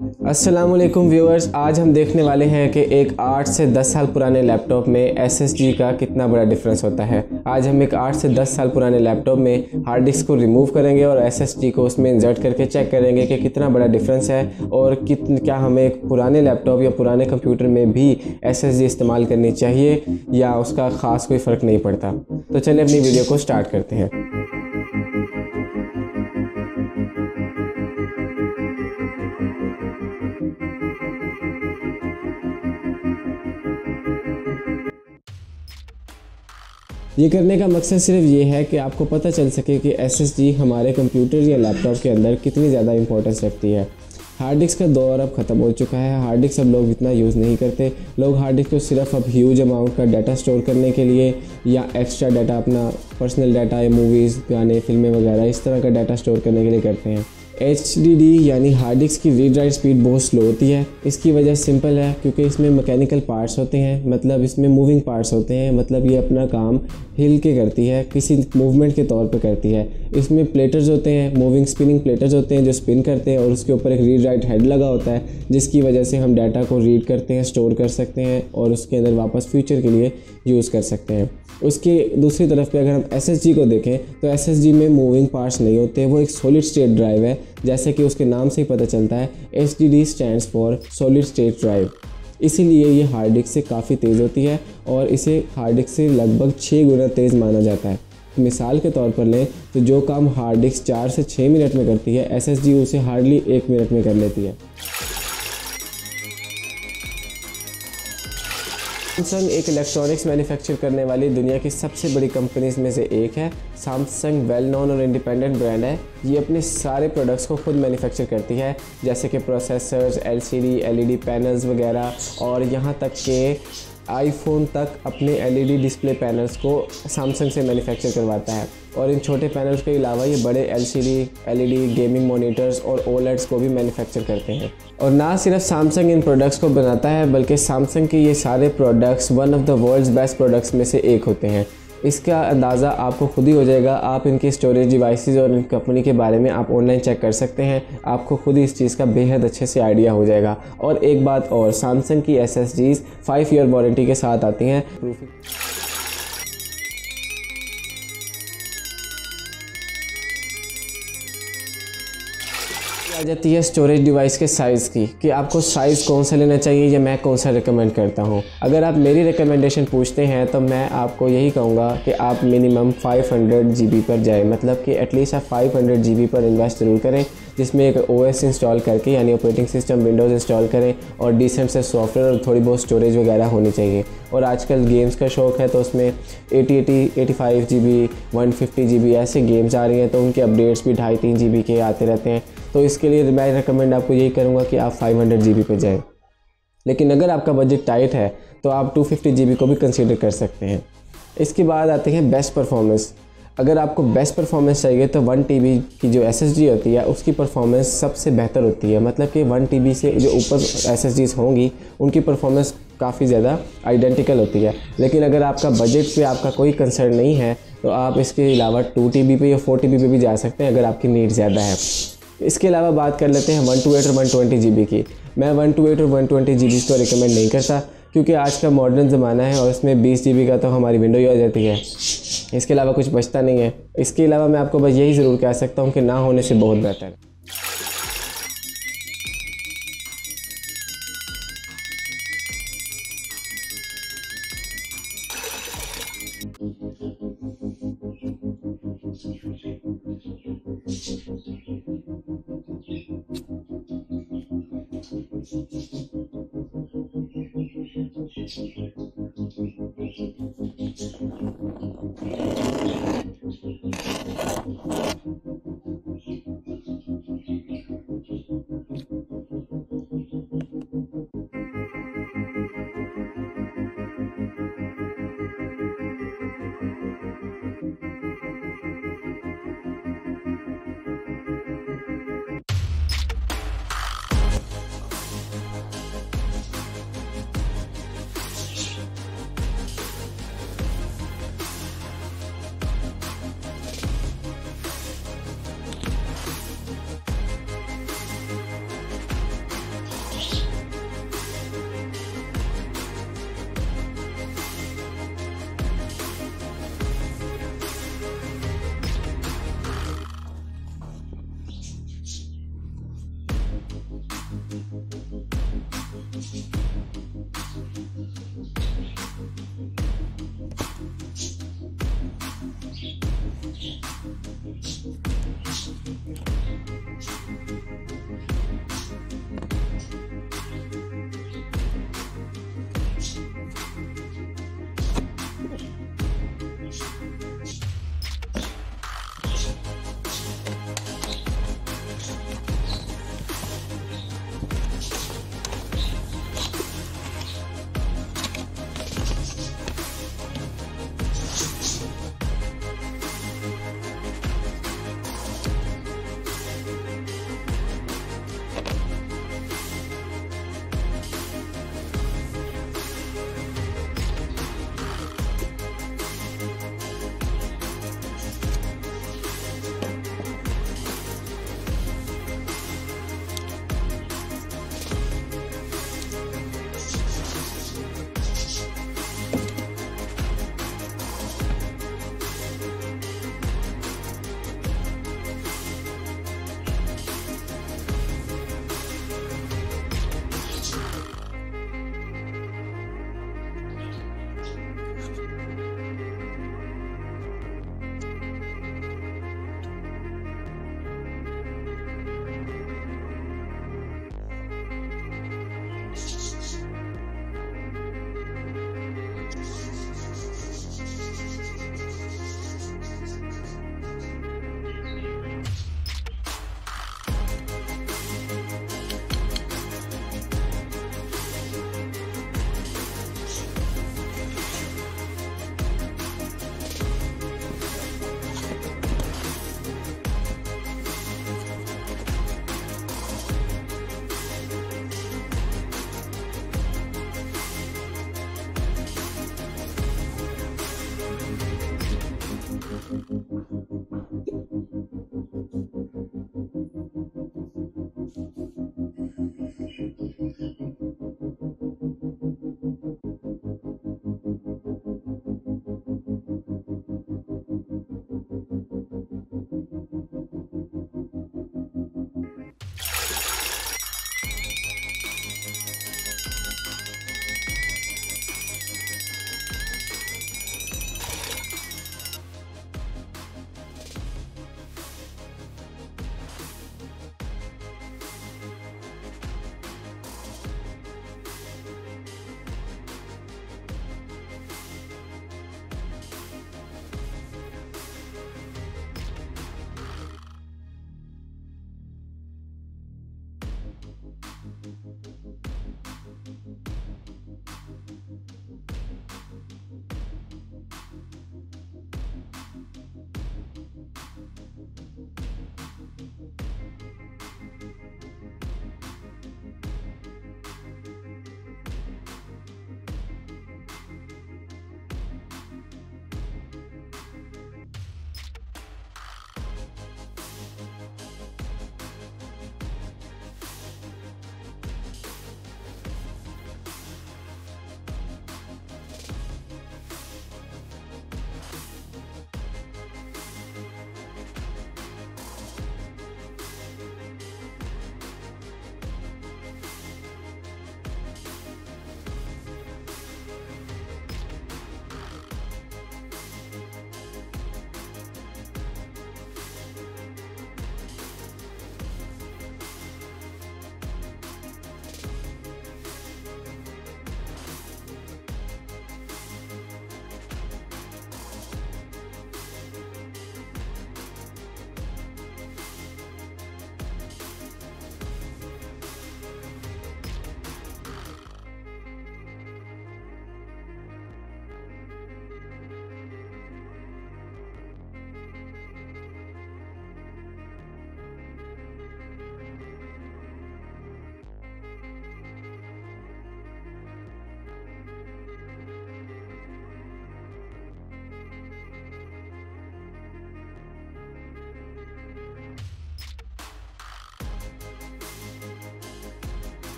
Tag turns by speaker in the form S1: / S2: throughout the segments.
S1: अस्सलामुअलैकुम व्यूअर्स, आज हम देखने वाले हैं कि एक 8 से 10 साल पुराने लैपटॉप में एसएसडी का कितना बड़ा डिफरेंस होता है। आज हम एक 8 से 10 साल पुराने लैपटॉप में हार्ड डिस्क को रिमूव करेंगे और एसएसडी को उसमें इंसर्ट करके चेक करेंगे कि कितना बड़ा डिफरेंस है और क्या हमें एक पुराने लैपटॉप या पुराने कंप्यूटर में भी एसएसडी इस्तेमाल करनी चाहिए या उसका ख़ास कोई फ़र्क नहीं पड़ता। तो चलिए अपनी वीडियो को स्टार्ट करते हैं। ये करने का मकसद सिर्फ ये है कि आपको पता चल सके कि एसएसडी हमारे कंप्यूटर या लैपटॉप के अंदर कितनी ज़्यादा इंपॉर्टेंस रखती है। हार्ड डिस्क का दौर अब ख़त्म हो चुका है। हार्ड डिस्क अब लोग इतना यूज़ नहीं करते। लोग हार्ड डिस्क को सिर्फ अब ह्यूज अमाउंट का डाटा स्टोर करने के लिए या एक्स्ट्रा डाटा, अपना पर्सनल डाटा या मूवीज़, गाने, फिल्में वगैरह इस तरह का डाटा स्टोर करने के लिए करते हैं। HDD यानी हार्ड डिस्क की रीड राइट स्पीड बहुत स्लो होती है। इसकी वजह सिंपल है, क्योंकि इसमें मैकेनिकल पार्ट्स होते हैं, मतलब इसमें मूविंग पार्ट्स होते हैं, मतलब ये अपना काम हिल के करती है, किसी मूवमेंट के तौर पे करती है। इसमें प्लेटर्स होते हैं, मूविंग स्पिनिंग प्लेटर्स होते हैं जो स्पिन करते हैं और उसके ऊपर एक रीड राइट हेड लगा होता है, जिसकी वजह से हम डाटा को रीड करते हैं, स्टोर कर सकते हैं और उसके अंदर वापस फ्यूचर के लिए यूज़ कर सकते हैं। उसकी दूसरी तरफ पे अगर हम SSD को देखें तो SSD में मूविंग पार्ट्स नहीं होते, वो एक सॉलिड स्टेट ड्राइव है। जैसे कि उसके नाम से ही पता चलता है, SSD stands for solid state drive. इसीलिए ये हार्ड डिस्क से काफ़ी तेज़ होती है और इसे हार्ड डिस्क से लगभग 6 गुना तेज़ माना जाता है। मिसाल के तौर पर लें तो जो काम हार्ड डिस्क 4 से 6 मिनट में करती है, SSD उसे हार्डली 1 मिनट में कर लेती है। सैमसंग एक इलेक्ट्रॉनिक्स मैन्युफैक्चर करने वाली दुनिया की सबसे बड़ी कंपनीज में से एक है। सैमसंग वेल नोन और इंडिपेंडेंट ब्रांड है। ये अपने सारे प्रोडक्ट्स को खुद मैन्युफैक्चर करती है, जैसे कि प्रोसेसर्स, LCD, LED पैनल्स वगैरह, और यहाँ तक कि आईफोन तक अपने LED डिस्प्ले पैनल्स को सैमसंग से मैन्युफैक्चर करवाता है। और इन छोटे पैनल्स के अलावा ये बड़े LCD, LED, गेमिंग मॉनिटर्स और OLEDs को भी मैन्युफैक्चर करते हैं। और ना सिर्फ सैमसंग इन प्रोडक्ट्स को बनाता है, बल्कि सैमसंग के ये सारे products one of the world's best products में से एक होते हैं। इसका अंदाज़ा आपको खुद ही हो जाएगा। आप इनकी स्टोरेज डिवाइसेस और इन कंपनी के बारे में आप ऑनलाइन चेक कर सकते हैं। आपको खुद ही इस चीज़ का बेहद अच्छे से आइडिया हो जाएगा। और एक बात और, सैमसंग की SSDs 5 ईयर वारंटी के साथ आती हैं। आ जाती है स्टोरेज डिवाइस के साइज़ की, कि आपको साइज़ कौन सा लेना चाहिए या मैं कौन सा रिकमेंड करता हूँ। अगर आप मेरी रिकमेंडेशन पूछते हैं तो मैं आपको यही कहूँगा कि आप मिनिमम 500 GB पर जाएं, मतलब कि एटलीस्ट आप 500 GB पर इन्वेस्ट ज़रूर करें, जिसमें एक OS इंस्टॉल करके यानी ऑपरेटिंग सिस्टम विंडोज़ इंस्टॉल करें और डिसेंट से सॉफ्टवेयर और थोड़ी बहुत स्टोरेज वगैरह होनी चाहिए। और आजकल गेम्स का शौक़ है तो उसमें 85 GB, 150 GB ऐसे गेम्स आ रही हैं, तो उनके अपडेट्स भी 2.5-3 GB के आते रहते हैं। तो इसके लिए मैं रिकमेंड आपको यही करूँगा कि आप 500 GB पे जाएं। लेकिन अगर आपका बजट टाइट है तो आप 250 GB को भी कंसीडर कर सकते हैं। इसके बाद आते हैं बेस्ट परफॉर्मेंस। अगर आपको बेस्ट परफॉर्मेंस चाहिए तो 1 TB की जो SSD होती है उसकी परफॉर्मेंस सबसे बेहतर होती है। मतलब कि 1 TB से जो ऊपर SSDs होंगी उनकी परफॉर्मेंस काफ़ी ज़्यादा आइडेंटिकल होती है। लेकिन अगर आपका बजट पे आपका कोई कंसर्न नहीं है तो आप इसके अलावा 2 TB पे या 4 TB पे भी जा सकते हैं अगर आपकी नीड ज़्यादा है। इसके अलावा बात कर लेते हैं 128 और 120 GB की। मैं 128 और 120 GB को रिकमेंड नहीं करता, क्योंकि आज का मॉडर्न ज़माना है और इसमें 20 GB का तो हमारी विंडो ही आ जाती है। इसके अलावा कुछ बचता नहीं है। इसके अलावा मैं आपको बस यही ज़रूर कह सकता हूँ कि ना होने से बहुत बेहतर है।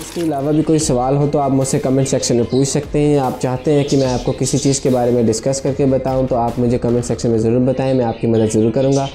S1: इसके अलावा भी कोई सवाल हो तो आप मुझसे कमेंट सेक्शन में पूछ सकते हैं। आप चाहते हैं कि मैं आपको किसी चीज़ के बारे में डिस्कस करके बताऊं तो आप मुझे कमेंट सेक्शन में ज़रूर बताएं, मैं आपकी मदद ज़रूर करूंगा।